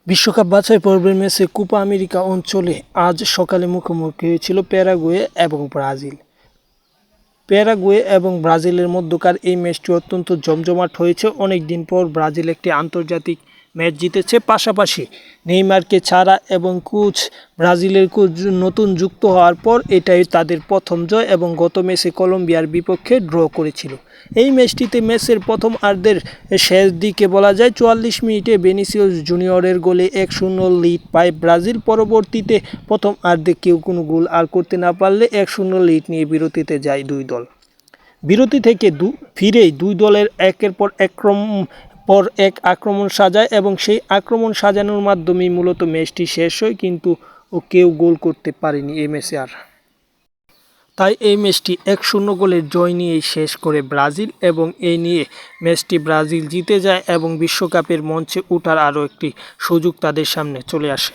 বিশ্বকাপ বাছাই পর্বের ম্যাচে কোপা আমেরিকা অঞ্চলে আজ সকালে মুখোমুখি হয়েছিল প্যারাগুয়ে এবং ব্রাজিল। প্যারাগুয়ে এবং ব্রাজিলের মধ্যকার এই ম্যাচটি অত্যন্ত জমজমাট হয়েছে। অনেক দিন পর ব্রাজিল একটি আন্তর্জাতিক ম্যাচ জিতেছে। পাশাপাশি নেইমারকে ছাড়া এবং ব্রাজিলের কোচ নতুন যুক্ত হওয়ার পর এটাই তাদের প্রথম জয় এবং গত ম্যাচে কলম্বিয়ার বিপক্ষে ড্র করেছিল। এই ম্যাচটিতে ম্যাচের প্রথমার্ধের শেষ দিকে বলা যায় ৪৪ মিনিটে ভিনিসিয়াস জুনিয়রের গোলে ১-০ লিড পায় ব্রাজিল। পরবর্তীতে প্রথমার্ধে কেউ কোনো গোল আর করতে না পারলে ১-০ লিড নিয়ে বিরতিতে যায় দুই দল। বিরতি থেকে ফিরেই দুই দলের একের পর এক আক্রমণ সাজায় এবং সেই আক্রমণ সাজানোর মাধ্যমেই মূলত ম্যাচটি শেষ হয়, কিন্তু কেউ গোল করতে পারেনি এই ম্যাচে আর। তাই এই ম্যাচটি ১-০ গোলের জয় নিয়েই শেষ করে ব্রাজিল এবং এই নিয়ে ম্যাচটি ব্রাজিল জিতে যায় এবং বিশ্বকাপের মঞ্চে ওঠার আরও একটি সুযোগ তাদের সামনে চলে আসে।